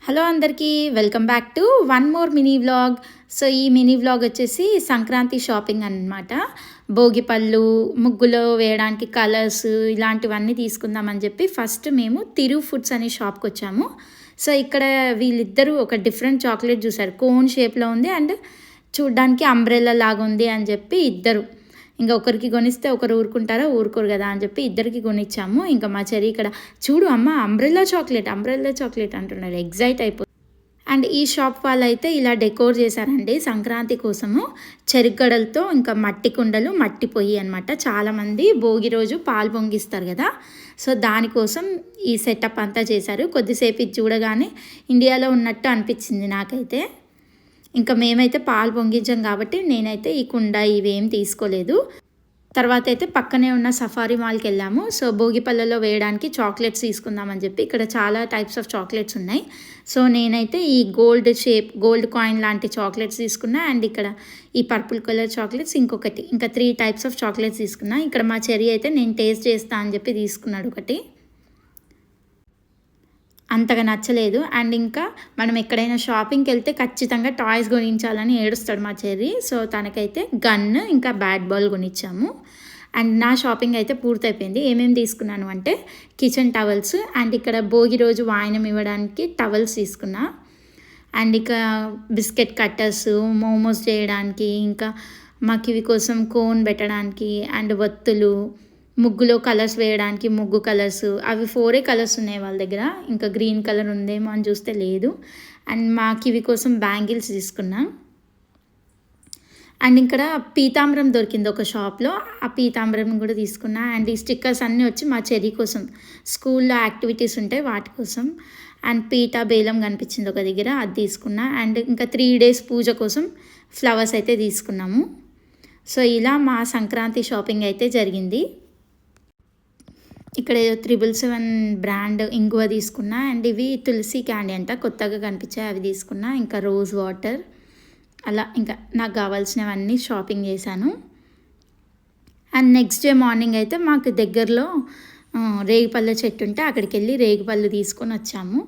Hello అందరికీ welcome back to one more mini vlog. So ఈ mini vlog వచ్చేసి Sankranti shopping అన్నమాట. భోగి పళ్ళు, ముగ్గులో వేయడానికి కలర్స్ ఇలాంటివన్నీ తీసుకుందామని చెప్పి ఫస్ట్ మేము తిరు ఫుడ్స్ అనే షాప్కి వచ్చాము. సో ఇక్కడ వీళ్ళిద్దరూ ఒక డిఫరెంట్ చాక్లెట్ చూసారు, కోన్ షేప్లో ఉంది అండ్ చూడ్డానికి అంబ్రెల్లా లాగా ఉంది అని చెప్పి ఇద్దరు ఇంకా ఒకరికి కొనిస్తే ఒకరు ఊరుకుంటారా, ఊరుకోరు కదా అని చెప్పి ఇద్దరికి కొనిచ్చాము. ఇంకా మా చెరి ఇక్కడ చూడు అమ్మ అంబ్రెల్లా చాక్లెట్ అంటున్నారు, ఎగ్జైట్ అయిపోతుంది. అండ్ ఈ షాప్ వాళ్ళు అయితే ఇలా డెకోర్ చేశారండి సంక్రాంతి కోసము. చెరుగడలతో ఇంకా మట్టి కుండలు, మట్టి పొయ్యి అనమాట. చాలామంది భోగి రోజు పాలు పొంగిస్తారు కదా, సో దానికోసం ఈ సెటప్ అంతా చేశారు. కొద్దిసేపు ఇది చూడగానే ఇండియాలో ఉన్నట్టు అనిపించింది నాకైతే. ఇంకా మేమైతే పాలు పొంగించాం కాబట్టి నేనైతే ఈ కుండ ఇవేం తీసుకోలేదు. తర్వాత అయితే పక్కనే ఉన్న సఫారీ మాల్కి వెళ్ళాము. సో భోగిపళ్ళలో వేయడానికి చాక్లెట్స్ తీసుకుందామని చెప్పి ఇక్కడ చాలా టైప్స్ ఆఫ్ చాక్లెట్స్ ఉన్నాయి. సో నేనైతే ఈ గోల్డ్ కాయిన్ లాంటి చాక్లెట్స్ తీసుకున్నా. అండ్ ఇక్కడ ఈ పర్పుల్ కలర్ చాక్లెట్స్, ఇంకా 3 టైప్స్ ఆఫ్ చాక్లెట్స్ తీసుకున్నా. ఇక్కడ మా చెరి అయితే నేను టేస్ట్ చేస్తా అని చెప్పి తీసుకున్నాడు ఒకటి. అంతగా నచ్చలేదు. అండ్ ఇంకా మనం ఎక్కడైనా షాపింగ్కి వెళ్తే ఖచ్చితంగా టాయ్స్ కొనించాలని ఏడుస్తాడు మా చెర్రీ. సో తనకైతే గన్ ఇంకా బ్యాట్ బాల్ కొనిచ్చాము. అండ్ నా షాపింగ్ అయితే పూర్తయిపోయింది. ఏమేమి తీసుకున్నాను అంటే కిచెన్ టవల్స్, అండ్ ఇక్కడ భోగి రోజు వాయనం ఇవ్వడానికి టవల్స్ తీసుకున్నా. అండ్ ఇక బిస్కెట్ కట్టర్స్, మోమోస్ చేయడానికి, ఇంకా మా కివి కోసం కోన్ పెట్టడానికి, అండ్ వత్తులు, ముగ్గులో కలర్స్ వేయడానికి ముగ్గు కలర్స్, అవి 4 కలర్స్ ఉన్నాయి వాళ్ళ దగ్గర. ఇంకా గ్రీన్ కలర్ ఉందేమో అని చూస్తే లేదు. అండ్ మా కివి కోసం బ్యాంగిల్స్ తీసుకున్నా. అండ్ ఇక్కడ పీతాంబరం దొరికింది ఒక షాప్లో, ఆ పీతాంబరం కూడా తీసుకున్నా. అండ్ ఈ స్టిక్కర్స్ అన్నీ వచ్చి మా చెర్రీ కోసం, స్కూల్లో యాక్టివిటీస్ ఉంటాయి వాటి కోసం. అండ్ పీటా బేలం కనిపించింది ఒక దగ్గర, అది తీసుకున్నా. అండ్ ఇంకా 3 డేస్ పూజ కోసం ఫ్లవర్స్ అయితే తీసుకున్నాము. సో ఇలా మా సంక్రాంతి షాపింగ్ అయితే జరిగింది. ఇక్కడ 777 బ్రాండ్ ఇంగువ తీసుకున్నా. అండ్ ఇవి తులసి క్యాండీ అంట, కొత్తగా కనిపించాయి, అవి తీసుకున్నా. ఇంకా రోజ్ వాటర్, అలా ఇంకా నాకు కావాల్సినవన్నీ షాపింగ్ చేశాను. అండ్ నెక్స్ట్ డే మార్నింగ్ అయితే మాకు దగ్గరలో రేగిపళ్ళ చెట్టు ఉంటే అక్కడికి వెళ్ళి రేగిపళ్ళు తీసుకొని వచ్చాము.